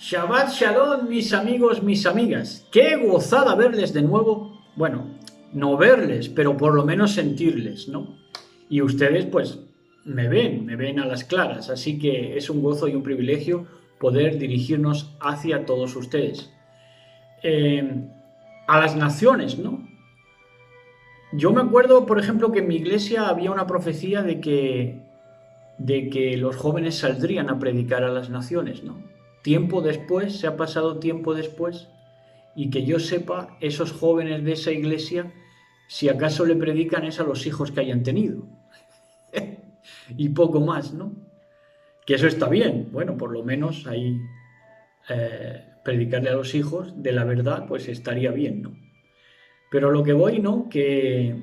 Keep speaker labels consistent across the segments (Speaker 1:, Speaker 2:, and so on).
Speaker 1: Shabbat Shalom, mis amigos, mis amigas. Qué gozada verles de nuevo. Bueno, no verles, pero por lo menos sentirles, ¿no? Y ustedes, pues, me ven a las claras. Así que es un gozo y un privilegio poder dirigirnos hacia todos ustedes. A las naciones, ¿no? Yo me acuerdo, por ejemplo, que en mi iglesia había una profecía de que los jóvenes saldrían a predicar a las naciones, ¿no? Tiempo después, se ha pasado tiempo después, y que yo sepa, esos jóvenes de esa iglesia, si acaso le predican es a los hijos que hayan tenido. Y poco más, ¿no? Que eso está bien, bueno, por lo menos ahí predicarle a los hijos de la verdad, pues estaría bien, ¿no? Pero lo que voy, ¿no? Que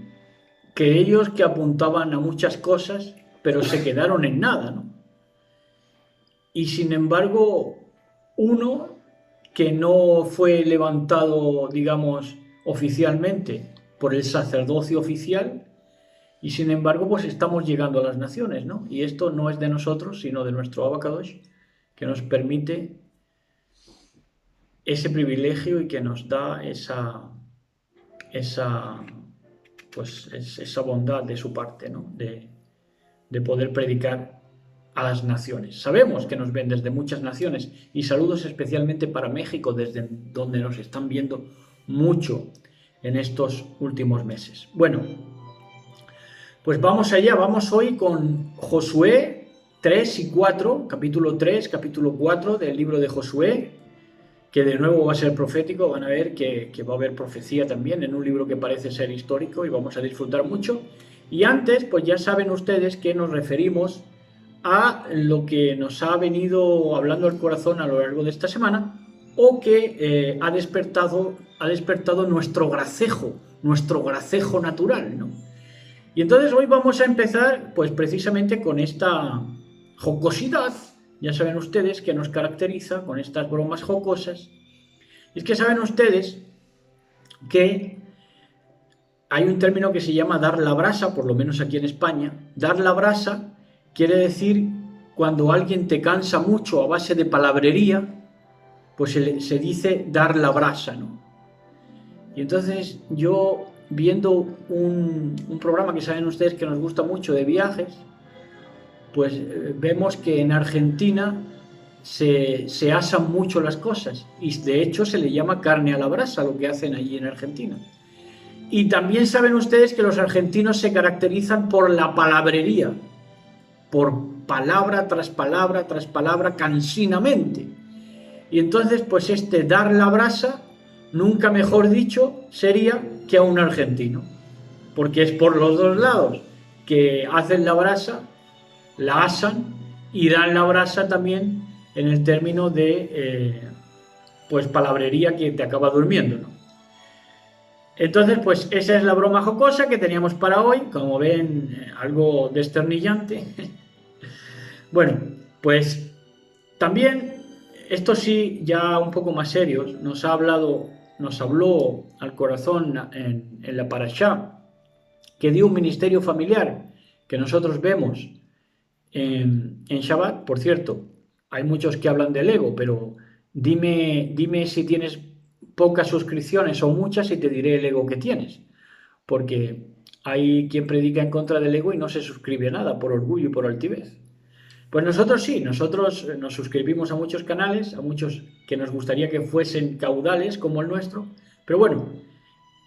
Speaker 1: ellos que apuntaban a muchas cosas, pero se quedaron en nada, ¿no? Y sin embargo, uno que no fue levantado, digamos, oficialmente por el sacerdocio oficial, y sin embargo, pues estamos llegando a las naciones, ¿no? Y esto no es de nosotros, sino de nuestro Abacadosh, que nos permite ese privilegio y que nos da esa bondad de su parte, ¿no? De poder predicar a las naciones. Sabemos que nos ven desde muchas naciones y saludos especialmente para México, desde donde nos están viendo mucho en estos últimos meses. Bueno, pues vamos allá, vamos hoy con Josué 3 y 4, capítulo 3, capítulo 4 del libro de Josué, que de nuevo va a ser profético. Van a ver que va a haber profecía también en un libro que parece ser histórico y vamos a disfrutar mucho. Y antes, pues ya saben ustedes que nos referimos a lo que nos ha venido hablando el corazón a lo largo de esta semana, o que ha despertado nuestro gracejo natural, ¿no? Y entonces hoy vamos a empezar, pues precisamente con esta jocosidad, ya saben ustedes, que nos caracteriza, con estas bromas jocosas. Y es que saben ustedes que hay un término que se llama dar la brasa, por lo menos aquí en España. Dar la brasa quiere decir cuando alguien te cansa mucho a base de palabrería, pues se dice dar la brasa, ¿no? Y entonces yo, viendo un programa que saben ustedes que nos gusta mucho de viajes, pues vemos que en Argentina se asan mucho las cosas y de hecho se le llama carne a la brasa lo que hacen allí en Argentina. Y también saben ustedes que los argentinos se caracterizan por la palabrería, por palabra tras palabra, cansinamente. Y entonces, pues dar la brasa, nunca mejor dicho, sería que a un argentino, porque es por los dos lados, que hacen la brasa, la asan y dan la brasa también en el término de pues palabrería que te acaba durmiendo, ¿no? Entonces, pues esa es la broma jocosa que teníamos para hoy, como ven, algo desternillante. Bueno, pues también, esto sí, ya un poco más serios, nos habló al corazón en la Parashá, que dio un ministerio familiar que nosotros vemos en Shabbat. Por cierto, hay muchos que hablan del ego, pero dime si tienes pocas suscripciones o muchas y te diré el ego que tienes, porque hay quien predica en contra del ego y no se suscribe a nada por orgullo y por altivez. Pues nosotros sí, nosotros nos suscribimos a muchos canales, a muchos que nos gustaría que fuesen caudales como el nuestro, pero bueno,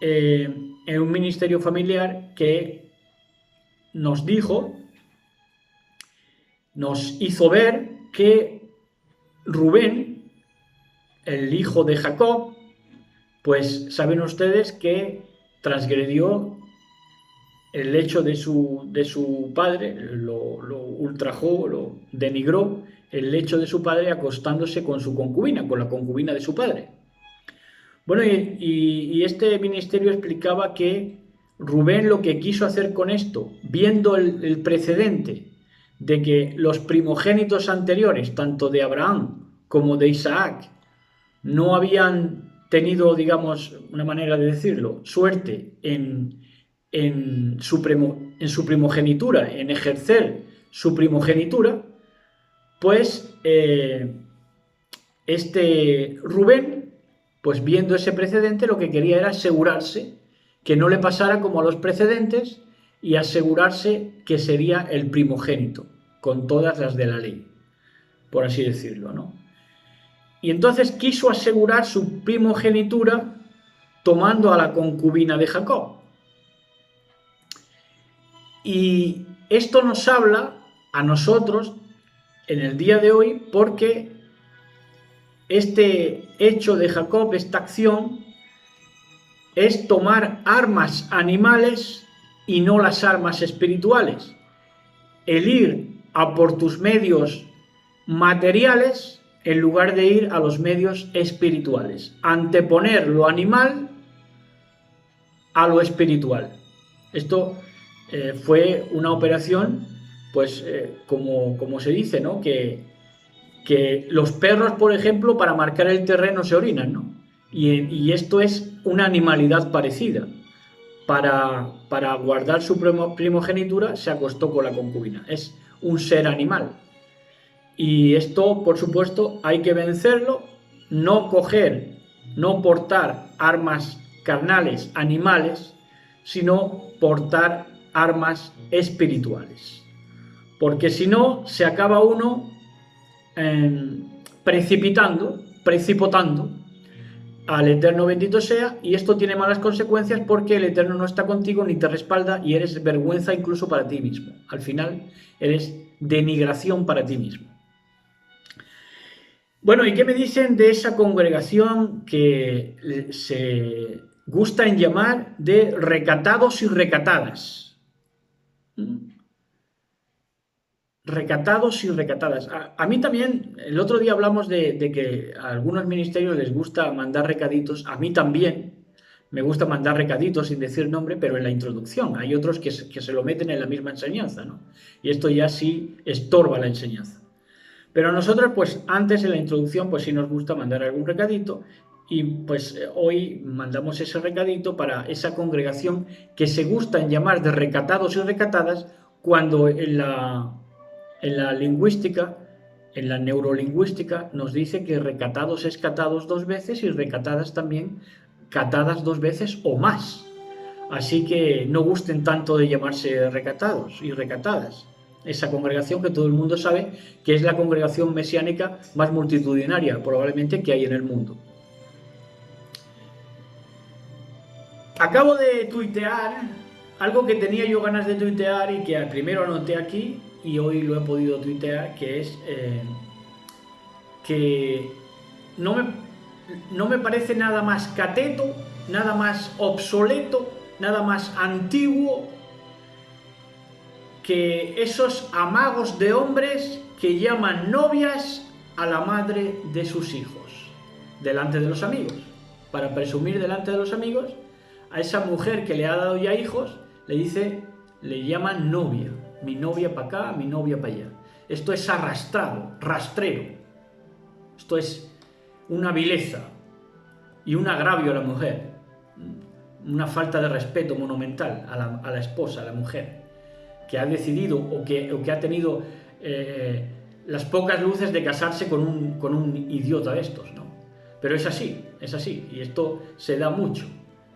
Speaker 1: en un ministerio familiar que nos hizo ver que Rubén, el hijo de Jacob, pues saben ustedes que transgredió el hecho de su padre, lo ultrajó, lo denigró, el hecho de su padre acostándose con su concubina, con la concubina de su padre. Bueno, y este ministerio explicaba que Rubén lo que quiso hacer con esto, viendo el precedente de que los primogénitos anteriores, tanto de Abraham como de Isaac, no habían tenido, digamos, una manera de decirlo, suerte en su primogenitura, en ejercer su primogenitura, pues Este Rubén, pues viendo ese precedente, lo que quería era asegurarse que no le pasara como a los precedentes y asegurarse que sería el primogénito, con todas las de la ley, por así decirlo, ¿no? Y entonces quiso asegurar su primogenitura tomando a la concubina de Jacob. Y esto nos habla a nosotros en el día de hoy porque este hecho de Jacob, esta acción, es tomar armas animales y no las armas espirituales. El ir a por tus medios materiales en lugar de ir a los medios espirituales. Anteponer lo animal a lo espiritual. Esto fue una operación, pues como se dice, ¿no? Que los perros, por ejemplo, para marcar el terreno se orinan, ¿no? Y esto es una animalidad parecida. Para guardar su primogenitura se acostó con la concubina. Es un ser animal. Y esto, por supuesto, hay que vencerlo, no coger, no portar armas carnales, animales, sino portar armas espirituales. Porque si no, se acaba uno precipitando al Eterno bendito sea, y esto tiene malas consecuencias porque el Eterno no está contigo ni te respalda y eres vergüenza incluso para ti mismo. Al final eres denigración para ti mismo. Bueno, ¿y qué me dicen de esa congregación que se gusta en llamar de recatados y recatadas? Recatados y recatadas. A mí también, el otro día hablamos de que a algunos ministerios les gusta mandar recaditos, a mí también me gusta mandar recaditos sin decir nombre, pero en la introducción. Hay otros que se lo meten en la misma enseñanza, ¿no? Y esto ya sí estorba la enseñanza. Pero a nosotros, pues antes en la introducción, pues sí nos gusta mandar algún recadito y pues hoy mandamos ese recadito para esa congregación que se gusta en llamar de recatados y recatadas cuando en la lingüística, en la neurolingüística, nos dice que recatados es catados 2 veces y recatadas también catadas 2 veces o más. Así que no gusten tanto de llamarse recatados y recatadas. Esa congregación que todo el mundo sabe que es la congregación mesiánica más multitudinaria probablemente que hay en el mundo. Acabo de tuitear algo que tenía yo ganas de tuitear y que primero anoté aquí y hoy lo he podido tuitear, que es que no me parece nada más cateto, nada más obsoleto, nada más antiguo que esos amagos de hombres que llaman novias a la madre de sus hijos delante de los amigos, para presumir delante de los amigos a esa mujer que le ha dado ya hijos, le llaman novia, mi novia para acá, mi novia para allá. Esto es arrastrado, rastrero, esto es una vileza y un agravio a la mujer, una falta de respeto monumental a la esposa, a la mujer, que ha decidido o que ha tenido las pocas luces de casarse con un idiota de estos, ¿no? Pero es así, y esto se da mucho,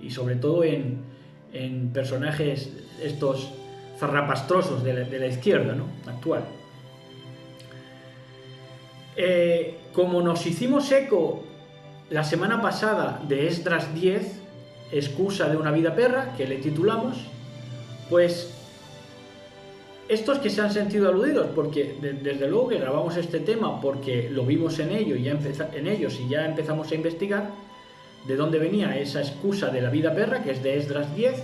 Speaker 1: y sobre todo en personajes estos zarrapastrosos de la izquierda, ¿no? Actual. Como nos hicimos eco la semana pasada de Esdras 10, excusa de una vida perra, que le titulamos, pues estos que se han sentido aludidos, porque desde luego que grabamos este tema porque lo vimos en ellos y ya empezamos a investigar de dónde venía esa excusa de la vida perra, que es de Esdras 10,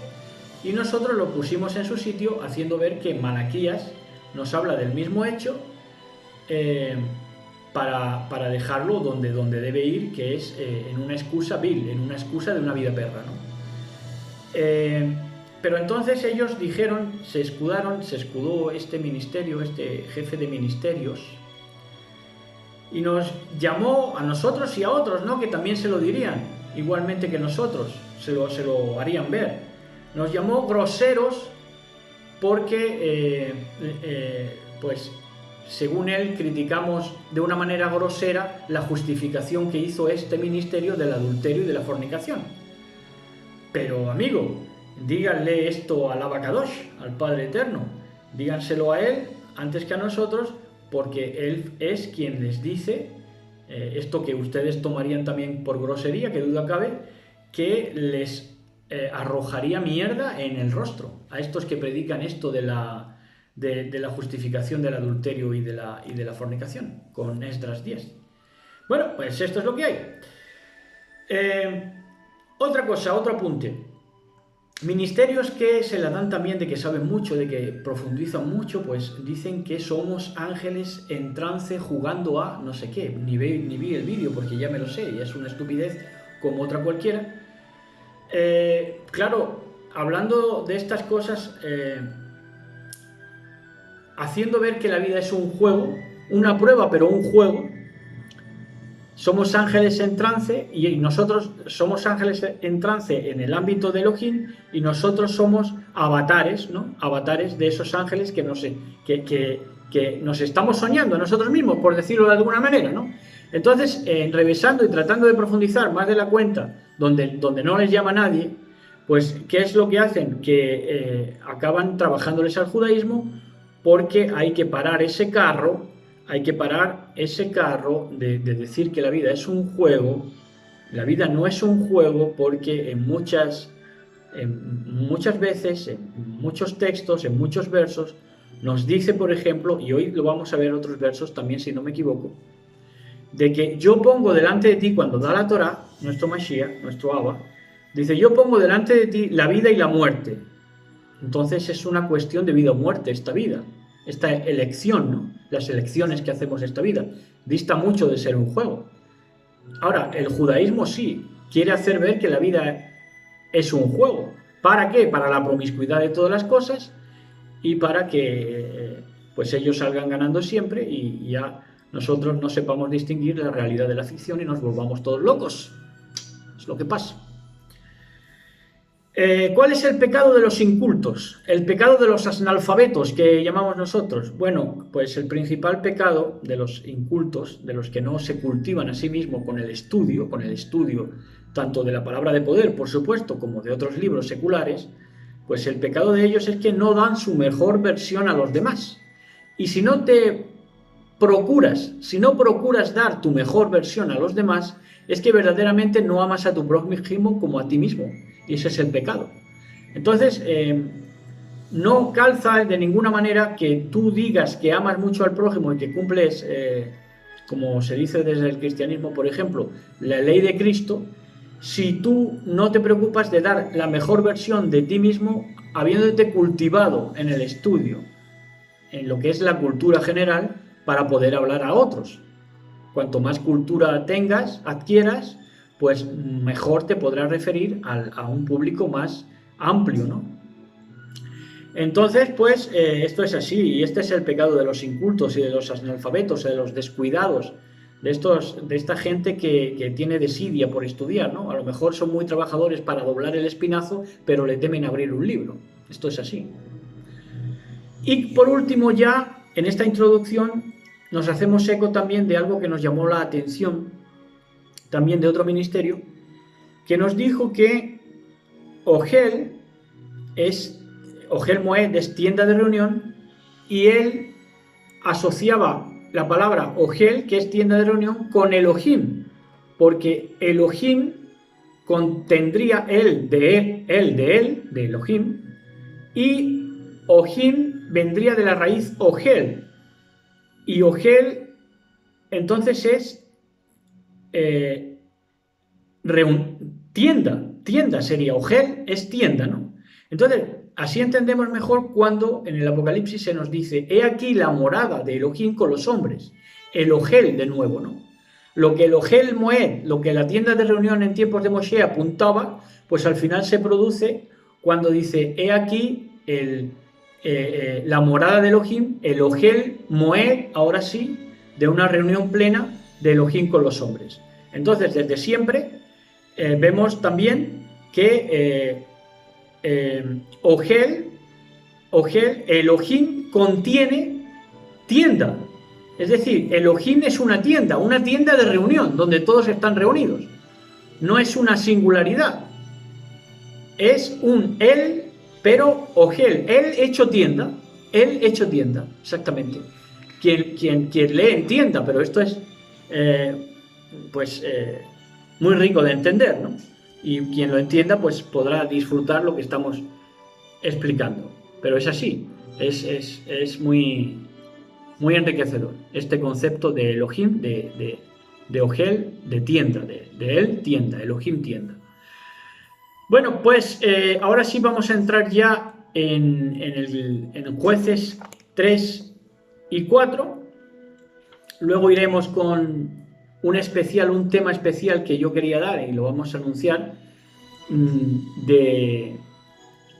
Speaker 1: y nosotros lo pusimos en su sitio haciendo ver que Malaquías nos habla del mismo hecho para dejarlo donde debe ir, que es en una excusa vil, en una excusa de una vida perra, ¿no? Pero entonces ellos dijeron, se escudó este ministerio, este jefe de ministerios, y nos llamó a nosotros y a otros, ¿no? Que también se lo dirían, igualmente que nosotros, se lo harían ver. Nos llamó groseros porque, pues, según él, criticamos de una manera grosera la justificación que hizo este ministerio del adulterio y de la fornicación. Pero, amigo, díganle esto al Abacadosh, al Padre Eterno. Díganselo a él antes que a nosotros, porque él es quien les dice esto que ustedes tomarían también por grosería, que duda cabe, que les arrojaría mierda en el rostro a estos que predican esto de la justificación del adulterio y de la fornicación, con Esdras 10. Bueno, pues esto es lo que hay. Otra cosa, otro apunte. Ministerios que se la dan también de que saben mucho, de que profundizan mucho, pues dicen que somos ángeles en trance jugando a no sé qué. Ni vi el vídeo porque ya me lo sé y es una estupidez como otra cualquiera. Claro, hablando de estas cosas, haciendo ver que la vida es un juego, una prueba pero un juego. Somos ángeles en trance y nosotros somos ángeles en trance en el ámbito de Elohim y nosotros somos avatares, ¿no? Avatares de esos ángeles que nos estamos soñando a nosotros mismos, por decirlo de alguna manera, ¿no? Entonces, revisando y tratando de profundizar más de la cuenta, donde no les llama nadie, pues, ¿qué es lo que hacen? Que acaban trabajándoles al judaísmo porque hay que parar ese carro. Hay que parar ese carro de decir que la vida es un juego. La vida no es un juego porque en muchas veces, en muchos textos, en muchos versos, nos dice, por ejemplo, y hoy lo vamos a ver otros versos también, si no me equivoco, de que yo pongo delante de ti, cuando da la Torá, nuestro Mashiach, nuestro Abba, dice, yo pongo delante de ti la vida y la muerte. Entonces es una cuestión de vida o muerte esta vida. Esta elección, ¿no? Las elecciones que hacemos esta vida, dista mucho de ser un juego. Ahora, el judaísmo sí quiere hacer ver que la vida es un juego. ¿Para qué? Para la promiscuidad de todas las cosas y para que pues ellos salgan ganando siempre y ya nosotros no sepamos distinguir la realidad de la ficción y nos volvamos todos locos. Es lo que pasa. ¿Cuál es el pecado de los incultos? El pecado de los analfabetos que llamamos nosotros. Bueno, pues el principal pecado de los incultos, de los que no se cultivan a sí mismos con el estudio tanto de la palabra de poder, por supuesto, como de otros libros seculares, pues el pecado de ellos es que no dan su mejor versión a los demás. Y si no procuras dar tu mejor versión a los demás, es que verdaderamente no amas a tu prójimo como a ti mismo. Y ese es el pecado. Entonces, no calza de ninguna manera que tú digas que amas mucho al prójimo y que cumples, como se dice desde el cristianismo, por ejemplo, la ley de Cristo, si tú no te preocupas de dar la mejor versión de ti mismo, habiéndote cultivado en el estudio, en lo que es la cultura general, para poder hablar a otros. Cuanto más cultura adquieras, pues mejor te podrás referir a un público más amplio, ¿no? Entonces, pues esto es así, y este es el pecado de los incultos y de los analfabetos, de los descuidados, de esta gente que tiene desidia por estudiar, ¿no? A lo mejor son muy trabajadores para doblar el espinazo, pero le temen abrir un libro. Esto es así. Y por último, ya en esta introducción nos hacemos eco también de algo que nos llamó la atención, también de otro ministerio, que nos dijo que Ogel Moed es tienda de reunión, y él asociaba la palabra Ogel, que es tienda de reunión, con Elohim, porque Elohim contendría de Elohim, y Ohim vendría de la raíz Ogel, y Ogel entonces es tienda sería, Ogel es tienda, ¿no? Entonces, así entendemos mejor cuando en el Apocalipsis se nos dice, he aquí la morada de Elohim con los hombres, el Ogel de nuevo, ¿no? Lo que el Ogel Moed, lo que la tienda de reunión en tiempos de Moshe apuntaba, pues al final se produce cuando dice, he aquí la morada de Elohim, el Ogel Moed, ahora sí, de una reunión plena de Elohim con los hombres. Entonces, desde siempre vemos también que Ogel, Elohim contiene tienda. Es decir, Elohim es una tienda de reunión, donde todos están reunidos. No es una singularidad. Es un él, pero Ogel, él hecho tienda, exactamente. Quien lee entienda, pero esto es muy rico de entender, ¿no? Y quien lo entienda pues podrá disfrutar lo que estamos explicando. Pero es así, es muy, muy enriquecedor este concepto de Elohim, de Ogel, de tienda, de él tienda, Elohim tienda. Bueno, pues ahora sí vamos a entrar ya en Jueces 3 y 4. Luego iremos con un tema especial que yo quería dar y lo vamos a anunciar, de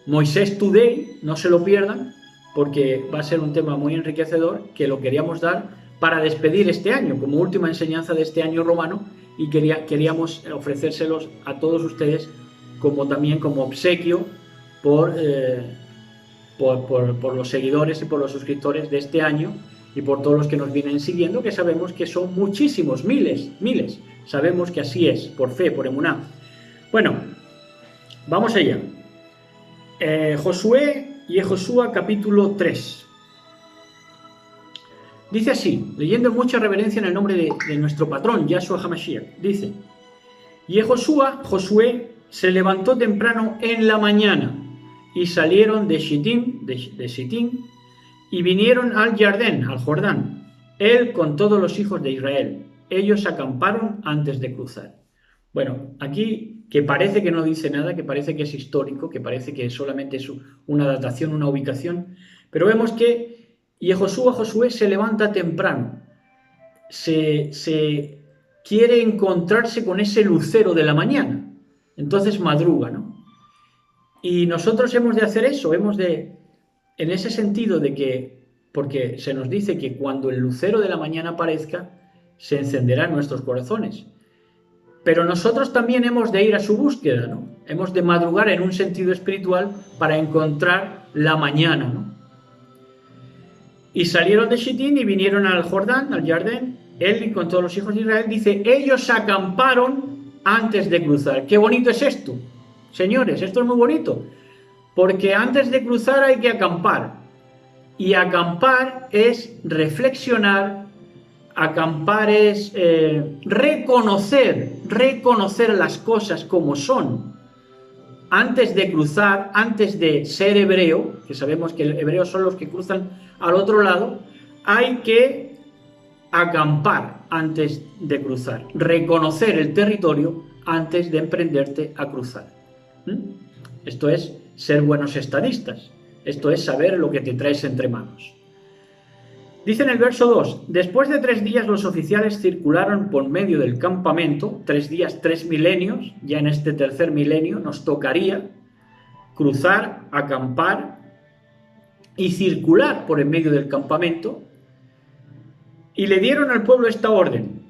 Speaker 1: Moisés Today. No se lo pierdan, porque va a ser un tema muy enriquecedor que lo queríamos dar para despedir este año, como última enseñanza de este año romano, y queríamos ofrecérselos a todos ustedes también como obsequio por los seguidores y por los suscriptores de este año, y por todos los que nos vienen siguiendo, que sabemos que son muchísimos, miles, sabemos que así es, por fe, por emuná. Bueno, vamos allá. Josué y Josué capítulo 3. Dice así, leyendo en mucha reverencia en el nombre de nuestro patrón, Yahshua HaMashiach, dice: y Josué se levantó temprano en la mañana, y salieron de Sittim, y vinieron al Jordán, él con todos los hijos de Israel. Ellos acamparon antes de cruzar. Bueno, aquí, que parece que no dice nada, que parece que es histórico, que parece que solamente es una datación, una ubicación, pero vemos que Josué se levanta temprano, se quiere encontrarse con ese lucero de la mañana, entonces madruga, ¿no? Y nosotros hemos de hacer eso, en ese sentido de que, porque se nos dice que cuando el lucero de la mañana aparezca, se encenderá en nuestros corazones. Pero nosotros también hemos de ir a su búsqueda, ¿no? Hemos de madrugar en un sentido espiritual para encontrar la mañana, ¿no? Y salieron de Sittim y vinieron al Jordán, él y con todos los hijos de Israel. Dice, ellos acamparon antes de cruzar. ¡Qué bonito es esto! Señores, esto es muy bonito. Porque antes de cruzar hay que acampar. Y acampar es reflexionar, acampar es reconocer las cosas como son. Antes de cruzar, antes de ser hebreo, que sabemos que hebreos son los que cruzan al otro lado, hay que acampar antes de cruzar, reconocer el territorio antes de emprenderte a cruzar. Esto es ser buenos estadistas, esto es saber lo que te traes entre manos. Dice en el verso 2, después de 3 días los oficiales circularon por medio del campamento, 3 días, 3 milenios, ya en este tercer milenio nos tocaría cruzar, acampar y circular por en medio del campamento, y le dieron al pueblo esta orden.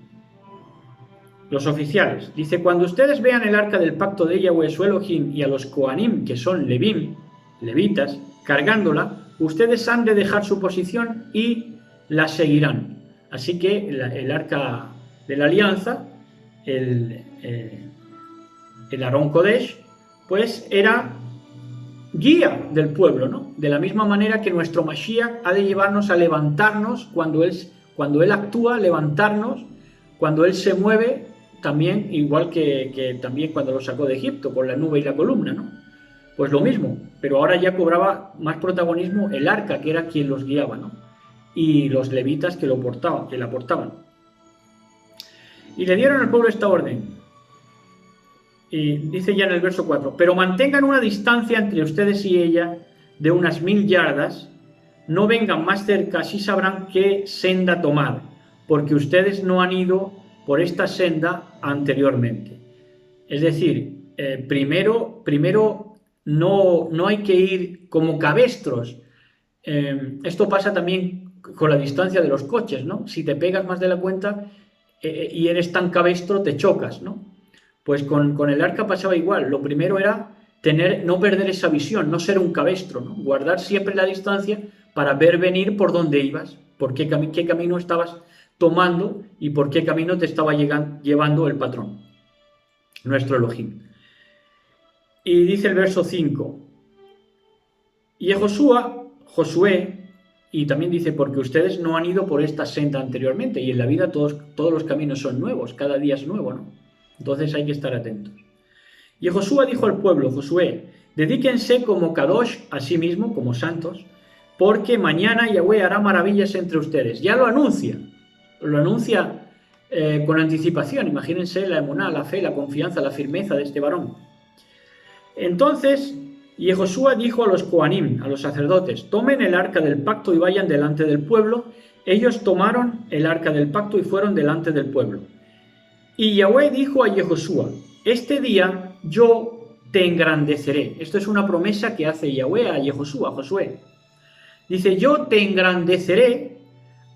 Speaker 1: Los oficiales, dice, cuando ustedes vean el arca del pacto de Yahweh su Elohim y a los Kohanim, que son levitas, cargándola, ustedes han de dejar su posición y la seguirán. Así que el arca de la alianza, el Aarón Kodesh, pues era guía del pueblo, ¿no? De la misma manera que nuestro Mashiach ha de llevarnos a levantarnos cuando él actúa, levantarnos, cuando él se mueve, también, igual que también cuando lo sacó de Egipto, con la nube y la columna, ¿no? Pues lo mismo, pero ahora ya cobraba más protagonismo el arca, que era quien los guiaba, ¿no? Y los levitas que la portaban. Y le dieron al pueblo esta orden. Y dice ya en el verso 4, pero mantengan una distancia entre ustedes y ella de unas 1000 yardas, no vengan más cerca, así sabrán qué senda tomar, porque ustedes no han ido por esta senda anteriormente. Es decir, primero no hay que ir como cabestros. Esto pasa también con la distancia de los coches, ¿no? Si te pegas más de la cuenta y eres tan cabestro, te chocas, ¿no? Pues con el arca pasaba igual. Lo primero era no perder esa visión, no ser un cabestro, ¿no? Guardar siempre la distancia para ver venir por dónde ibas, qué camino estabas tomando y por qué camino te estaba llevando el patrón, nuestro Elohim. Y dice el verso 5, y Josué, y también dice, porque ustedes no han ido por esta senda anteriormente, y en la vida todos los caminos son nuevos, cada día es nuevo, ¿no? Entonces hay que estar atentos. Y Josué dijo al pueblo, Josué, dedíquense como Kadosh a sí mismo, como santos, porque mañana Yahweh hará maravillas entre ustedes. Ya lo anuncia con anticipación. Imagínense la emuná, la fe, la confianza, la firmeza de este varón. Entonces, Josué dijo a los Kohanim, a los sacerdotes, tomen el arca del pacto y vayan delante del pueblo. Ellos tomaron el arca del pacto y fueron delante del pueblo. Y Yahweh dijo a Josué, este día yo te engrandeceré. Esto es una promesa que hace Yahweh a Josué. Dice, yo te engrandeceré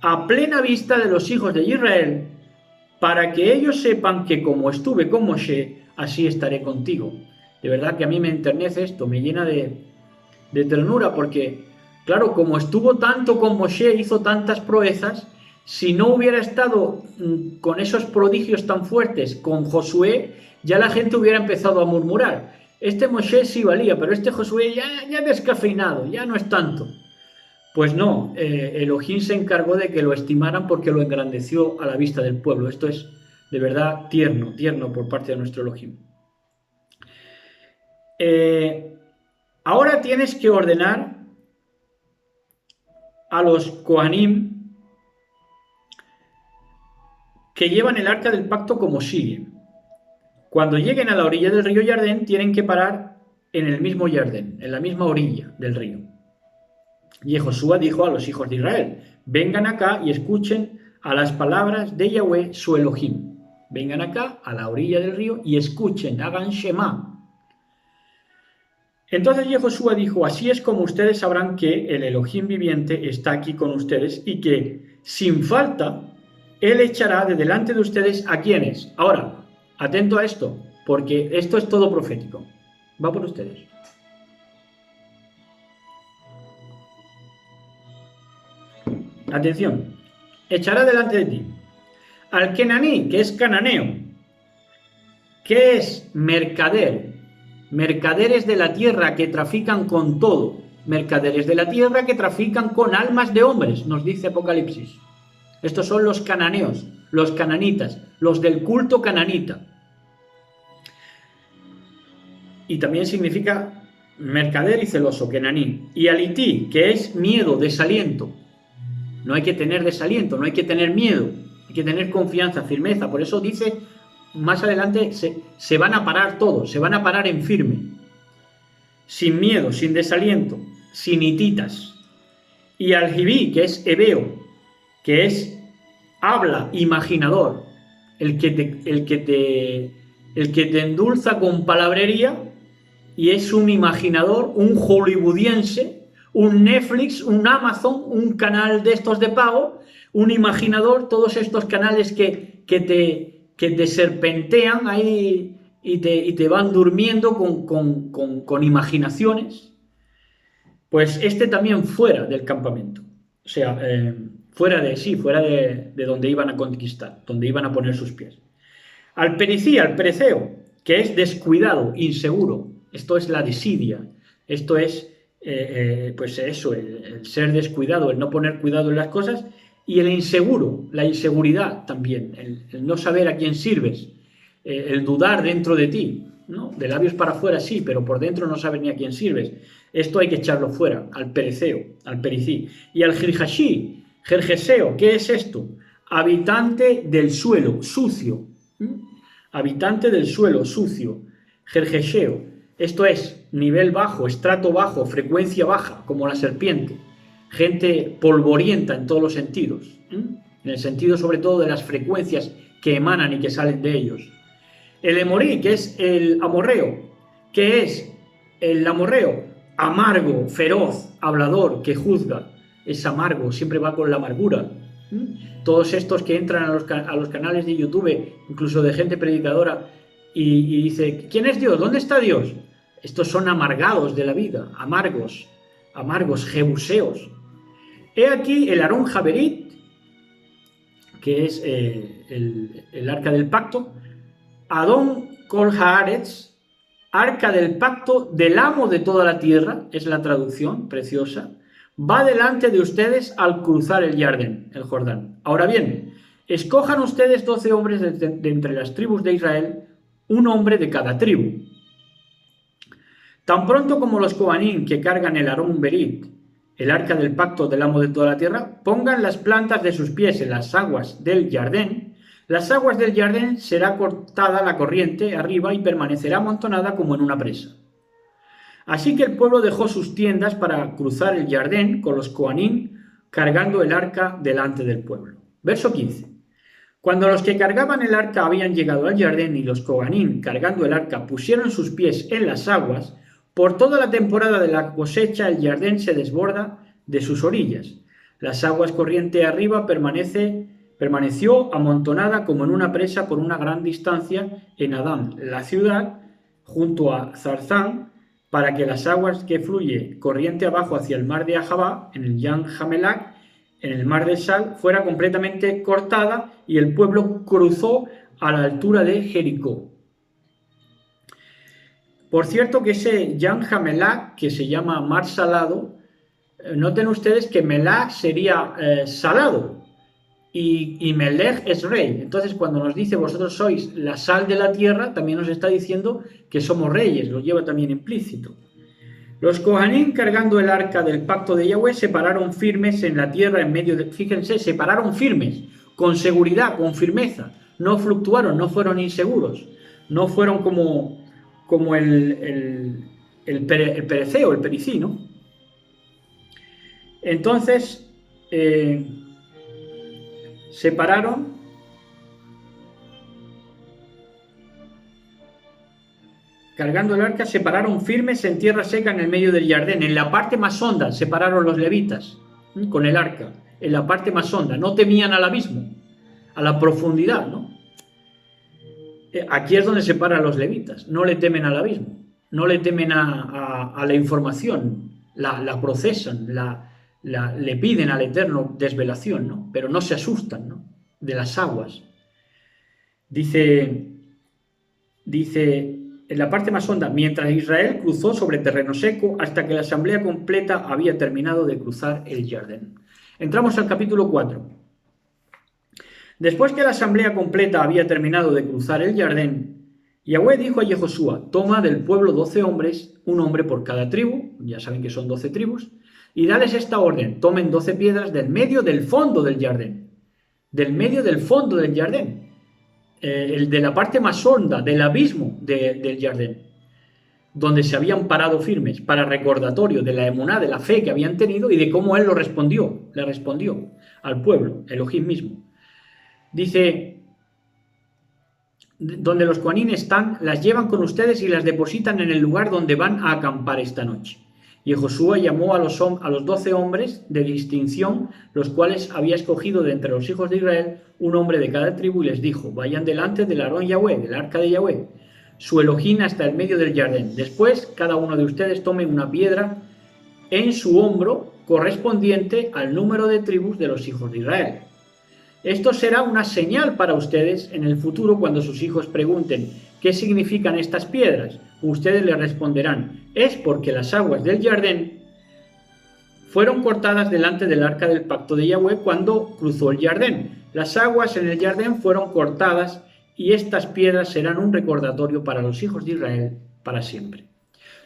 Speaker 1: a plena vista de los hijos de Israel, para que ellos sepan que como estuve con Moshe, así estaré contigo. De verdad que a mí me enternece esto, me llena de ternura, porque, claro, como estuvo tanto con Moshe, hizo tantas proezas, si no hubiera estado con esos prodigios tan fuertes con Josué, ya la gente hubiera empezado a murmurar. Este Moshe sí valía, pero este Josué ya descafeinado, ya no es tanto. Pues no, Elohim se encargó de que lo estimaran porque lo engrandeció a la vista del pueblo. Esto es de verdad tierno por parte de nuestro Elohim. Ahora tienes que ordenar a los Kohanim que llevan el arca del pacto como sigue. Cuando lleguen a la orilla del río Jardén, tienen que parar en el mismo Jardén, en la misma orilla del río. Y Josué dijo a los hijos de Israel, vengan acá y escuchen a las palabras de Yahweh, su Elohim. Vengan acá, a la orilla del río, y escuchen, hagan Shema. Entonces Josué dijo, así es como ustedes sabrán que el Elohim viviente está aquí con ustedes y que, sin falta, Él echará de delante de ustedes a quienes. Ahora, atento a esto, porque esto es todo profético. Va por ustedes. Atención, echará delante de ti al Kenaní, que es cananeo, que es mercader, mercaderes de la tierra que trafican con todo, mercaderes de la tierra que trafican con almas de hombres, nos dice Apocalipsis. Estos son los cananeos, los cananitas, los del culto cananita. Y también significa mercader y celoso, kenaní. Y alití, que es miedo, desaliento. No hay que tener desaliento, no hay que tener miedo, hay que tener confianza, firmeza. Por eso dice, más adelante, se van a parar todos, se van a parar en firme. Sin miedo, sin desaliento, sin hititas. Y aljibí, que es hebeo, que es habla, imaginador, el que te endulza con palabrería y es un imaginador, un hollywoodiense, un Netflix, un Amazon, un canal de estos de pago, un imaginador, todos estos canales que te serpentean ahí y te van durmiendo con imaginaciones. Pues este también fuera del campamento, o sea, fuera de donde iban a conquistar, donde iban a poner sus pies. Al pericí, al pereceo, que es descuidado, inseguro, esto es la desidia, esto es pues eso, el ser descuidado, el no poner cuidado en las cosas, y el inseguro, la inseguridad también, el no saber a quién sirves, el dudar dentro de ti, ¿no? De labios para afuera sí, pero por dentro no sabes ni a quién sirves. Esto hay que echarlo fuera, al pereceo, al pericí. Y al girjashi, jerjeseo, ¿qué es esto? Habitante del suelo, sucio. Habitante del suelo, sucio. Jerjeseo. Esto es nivel bajo, estrato bajo, frecuencia baja, como la serpiente. Gente polvorienta en todos los sentidos. En el sentido sobre todo de las frecuencias que emanan y que salen de ellos. El emorí, que es el amorreo. ¿Qué es el amorreo? Amargo, feroz, hablador, que juzga. Es amargo, siempre va con la amargura. Todos estos que entran a los canales de YouTube, incluso de gente predicadora, y dice, ¿quién es Dios? ¿Dónde está Dios? Estos son amargados de la vida, amargos, jebuseos. He aquí el Aarón Jaberit, que es el arca del pacto. Adón Kol Haaretz, arca del pacto del amo de toda la tierra, es la traducción preciosa, va delante de ustedes al cruzar el Jordán. Ahora bien, escojan ustedes 12 hombres de entre las tribus de Israel, un hombre de cada tribu. Tan pronto como los Cohanim que cargan el Arón Berit, el arca del pacto del amo de toda la tierra, pongan las plantas de sus pies en las aguas del Jardén, las aguas del Jardén será cortada la corriente arriba y permanecerá amontonada como en una presa. Así que el pueblo dejó sus tiendas para cruzar el Jardén con los Cohanim cargando el arca delante del pueblo. Verso 15. Cuando los que cargaban el arca habían llegado al Jardén y los Cohanim cargando el arca pusieron sus pies en las aguas, por toda la temporada de la cosecha el Jardén se desborda de sus orillas. Las aguas corriente arriba permaneció amontonada como en una presa por una gran distancia en Adán, la ciudad, junto a Zarzán, para que las aguas que fluye corriente abajo hacia el mar de Ahava, en el Yan Jamelac, en el mar de Sal, fuera completamente cortada y el pueblo cruzó a la altura de Jericó. Por cierto que ese Yan Jamelac, que se llama mar salado, noten ustedes que Melach sería salado y Melech es rey. Entonces cuando nos dice vosotros sois la sal de la tierra, también nos está diciendo que somos reyes, lo lleva también implícito. Los Cohanim cargando el arca del pacto de Yahweh se pararon firmes en la tierra en medio de... Fíjense, se pararon firmes, con seguridad, con firmeza. No fluctuaron, no fueron inseguros. No fueron como el pereceo, el pericí, ¿no? Entonces, se pararon cargando el arca, se pararon firmes en tierra seca en el medio del Jardén. En la parte más honda se pararon los levitas con el arca, en la parte más honda. No temían al abismo, a la profundidad, ¿no? Aquí es donde se paran los levitas. No le temen al abismo, no le temen a la información, la procesan, le piden al Eterno desvelación, ¿no? Pero no se asustan, ¿no? De las aguas. Dice en la parte más honda, mientras Israel cruzó sobre terreno seco hasta que la asamblea completa había terminado de cruzar el Jardín. Entramos al capítulo 4. Después que la asamblea completa había terminado de cruzar el Jardín, Yahweh dijo a Yehoshua, toma del pueblo 12 hombres, un hombre por cada tribu, ya saben que son 12 tribus, y dales esta orden, tomen 12 piedras del medio del fondo del Jardín, del medio del fondo del Jardín, el de la parte más honda, del abismo del Jardín, donde se habían parado firmes, para recordatorio de la emuná, de la fe que habían tenido y de cómo él le respondió al pueblo, Elohim mismo. Dice, donde los Cohanim están, las llevan con ustedes y las depositan en el lugar donde van a acampar esta noche. Y Josué llamó a los 12 hombres de distinción, los cuales había escogido de entre los hijos de Israel un hombre de cada tribu, y les dijo, vayan delante del Arón Yahweh, del arca de Yahweh, su Elohim hasta el medio del Jardín. Después, cada uno de ustedes tome una piedra en su hombro correspondiente al número de tribus de los hijos de Israel. Esto será una señal para ustedes en el futuro cuando sus hijos pregunten ¿qué significan estas piedras? Ustedes les responderán, es porque las aguas del Jardín fueron cortadas delante del arca del pacto de Yahweh cuando cruzó el Jardín. Las aguas en el Jardín fueron cortadas y estas piedras serán un recordatorio para los hijos de Israel para siempre.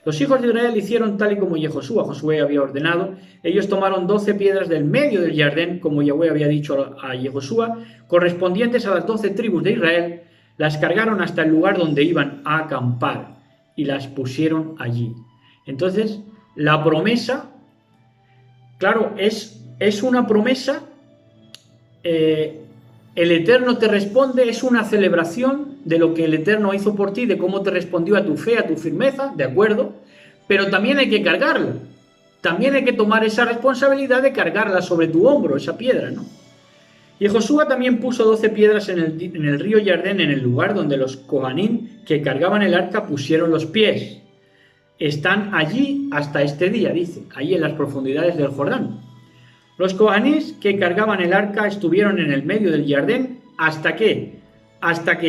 Speaker 1: Los hijos de Israel hicieron tal y como Josué había ordenado. Ellos tomaron 12 piedras del medio del Jardín, como Yahweh había dicho a Josué, correspondientes a las 12 tribus de Israel, las cargaron hasta el lugar donde iban a acampar y las pusieron allí. Entonces, la promesa, claro, es una promesa, el Eterno te responde, es una celebración de lo que el Eterno hizo por ti, de cómo te respondió a tu fe, a tu firmeza, de acuerdo, pero también hay que cargarla, también hay que tomar esa responsabilidad de cargarla sobre tu hombro, esa piedra, ¿no? Y Josué también puso 12 piedras en el río Jardín, en el lugar donde los Cohanim que cargaban el arca pusieron los pies. Están allí hasta este día, dice, ahí en las profundidades del Jordán. Los coanís que cargaban el arca estuvieron en el medio del Jardín hasta que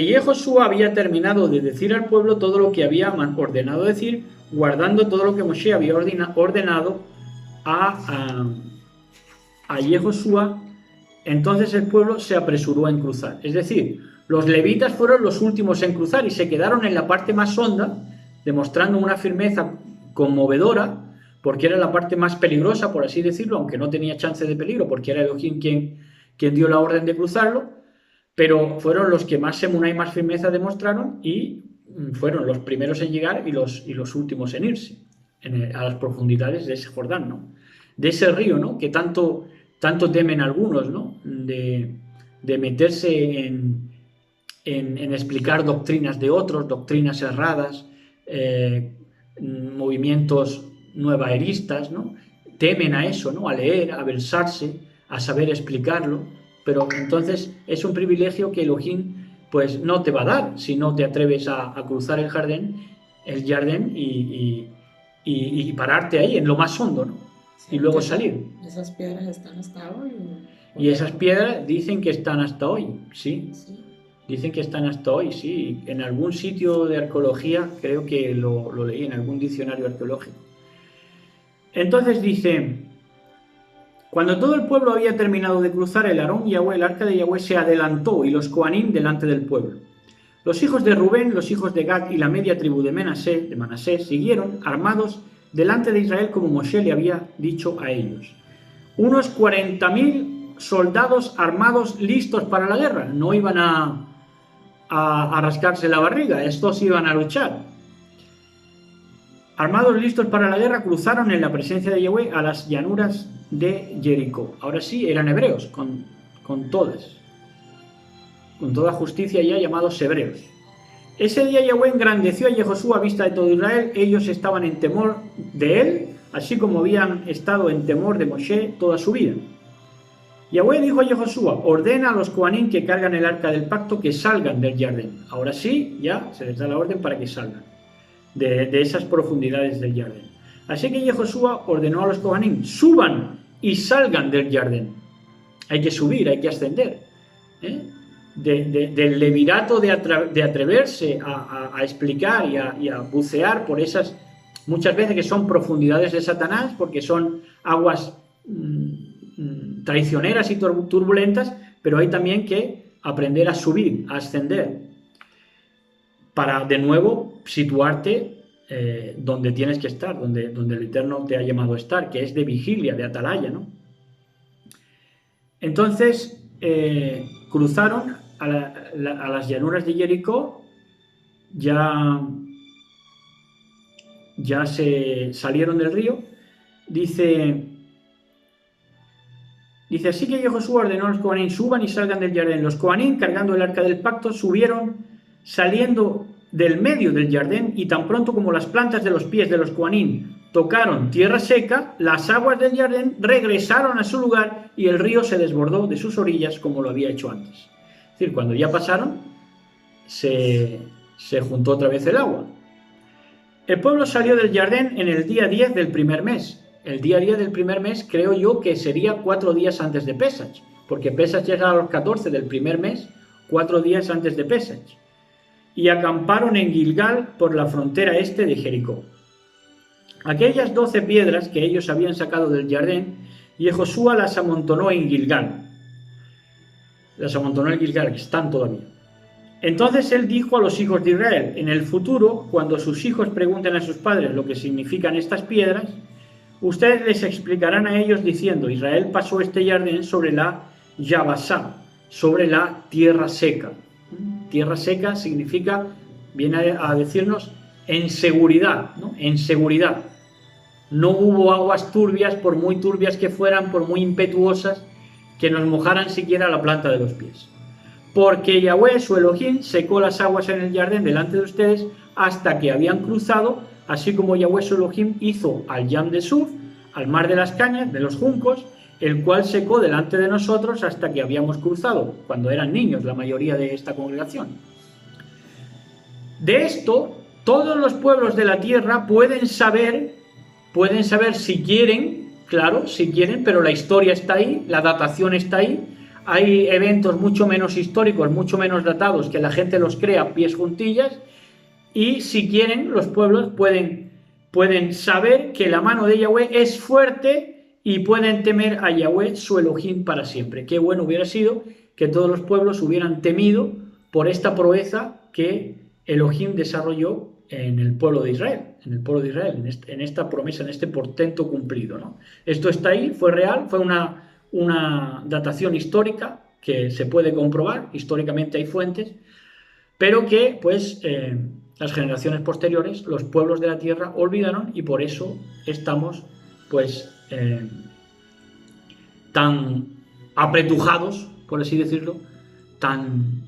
Speaker 1: Yehoshua había terminado de decir al pueblo todo lo que había ordenado decir, guardando todo lo que Moshe había ordenado a Yehoshua. Entonces el pueblo se apresuró en cruzar. Es decir, los levitas fueron los últimos en cruzar y se quedaron en la parte más honda, demostrando una firmeza conmovedora, porque era la parte más peligrosa, por así decirlo, aunque no tenía chance de peligro, porque era Elohim quien dio la orden de cruzarlo, pero fueron los que más emuná y más firmeza demostraron y fueron los primeros en llegar y los últimos en irse a las profundidades de ese Jordán, ¿no? De ese río, ¿no? Que tanto temen algunos, ¿no? De meterse en explicar doctrinas de otros, doctrinas erradas, movimientos nuevaeristas, ¿no? Temen a eso, ¿no? A leer, a versarse, a saber explicarlo, pero entonces es un privilegio que Elohim pues no te va a dar si no te atreves a cruzar el jardín y pararte ahí en lo más hondo, ¿no? Sí, y luego salir.
Speaker 2: Esas piedras están hasta hoy.
Speaker 1: Y esas piedras dicen que están hasta hoy, ¿sí? Sí. Dicen que están hasta hoy, sí. En algún sitio de arqueología, creo que lo leí, en algún diccionario arqueológico. Entonces dice, cuando todo el pueblo había terminado de cruzar, el Aarón Yahweh, el arca de Yahweh, se adelantó y los Coanim delante del pueblo. Los hijos de Rubén, los hijos de Gad y la media tribu de Manasés siguieron armados delante de Israel como Moshe le había dicho a ellos. Unos 40.000 soldados armados listos para la guerra. No iban a rascarse la barriga, estos iban a luchar. Armados listos para la guerra, cruzaron en la presencia de Yahweh a las llanuras de Jericó. Ahora sí, eran hebreos, con toda justicia ya llamados hebreos. Ese día Yahweh engrandeció a Yehoshua a vista de todo Israel. Ellos estaban en temor de él, así como habían estado en temor de Moshe toda su vida. Yahweh dijo a Yehoshua, ordena a los Coanim que cargan el arca del pacto que salgan del Jardín. Ahora sí, ya se les da la orden para que salgan de esas profundidades del Jardín. Así que Yehoshua ordenó a los Coanim, suban y salgan del Jardín. Hay que subir, hay que ascender. Del levirato de atreverse a explicar y a bucear por esas, muchas veces que son profundidades de Satanás, porque son aguas traicioneras y turbulentas, pero hay también que aprender a subir, a ascender, para de nuevo situarte donde tienes que estar, donde el Eterno te ha llamado a estar, que es de vigilia, de atalaya, ¿no? Entonces cruzaron a las llanuras de Jericó, ya se salieron del río. Dice así que Yehoshua ordenó a los Coanim, suban y salgan del Jardín. Los Coanim, cargando el arca del pacto, subieron saliendo del medio del Jardín, y tan pronto como las plantas de los pies de los Coanim tocaron tierra seca, las aguas del Jardín regresaron a su lugar y el río se desbordó de sus orillas como lo había hecho antes. Es decir, cuando ya pasaron, se juntó otra vez el agua. El pueblo salió del Jardín en el día 10 del primer mes. El día 10 del primer mes creo yo que sería 4 días antes de Pesach, porque Pesach era a los 14 del primer mes, 4 días antes de Pesach. Y acamparon en Gilgal por la frontera este de Jericó. Aquellas 12 piedras que ellos habían sacado del Jardín, Yehoshua las amontonó en Gilgal. Las amontonó en Gilgal, que están todavía. Entonces él dijo a los hijos de Israel, en el futuro, cuando sus hijos pregunten a sus padres lo que significan estas piedras, ustedes les explicarán a ellos diciendo, Israel pasó este Jardín sobre la Yabasá, sobre la tierra seca. Tierra seca significa, viene a decirnos, en seguridad, ¿no? En seguridad. No hubo aguas turbias, por muy turbias que fueran, por muy impetuosas, que nos mojaran siquiera la planta de los pies. Porque Yahweh, su Elohim, secó las aguas en el Jardín delante de ustedes hasta que habían cruzado, así como Yahweh, su Elohim, hizo al Yam de Suf, al mar de las cañas, de los juncos, el cual secó delante de nosotros hasta que habíamos cruzado, cuando eran niños la mayoría de esta congregación. De esto, todos los pueblos de la tierra pueden saber si quieren, claro, si quieren, pero la historia está ahí, la datación está ahí. Hay eventos mucho menos históricos, mucho menos datados, que la gente los crea a pies juntillas, y si quieren, los pueblos pueden saber que la mano de Yahweh es fuerte y pueden temer a Yahweh, su Elohim, para siempre. Qué bueno hubiera sido que todos los pueblos hubieran temido por esta proeza que Elohim desarrolló en el pueblo de Israel, en esta promesa, en este portento cumplido, ¿no? Esto está ahí, fue real, fue una datación histórica que se puede comprobar, históricamente hay fuentes, pero que pues las generaciones posteriores, los pueblos de la tierra, olvidaron, y por eso estamos pues tan apretujados, por así decirlo, tan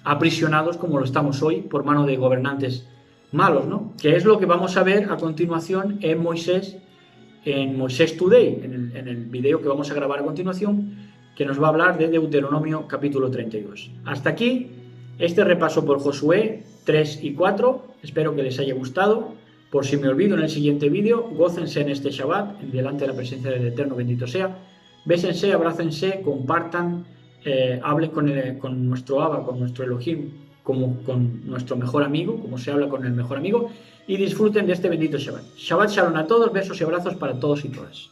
Speaker 1: aprisionados como lo estamos hoy por mano de gobernantes malos, ¿no? Que es lo que vamos a ver a continuación en Moisés Today, en el video que vamos a grabar a continuación, que nos va a hablar de Deuteronomio capítulo 32. Hasta aquí este repaso por Josué 3 y 4, espero que les haya gustado. Por si me olvido en el siguiente vídeo, gócense en este Shabbat, delante de la presencia del Eterno, bendito sea. Bésense, abrácense, compartan, hablen con nuestro Abba, con nuestro Elohim, como con nuestro mejor amigo, como se habla con el mejor amigo, y disfruten de este bendito Shabbat. Shabbat Shalom a todos, besos y abrazos para todos y todas.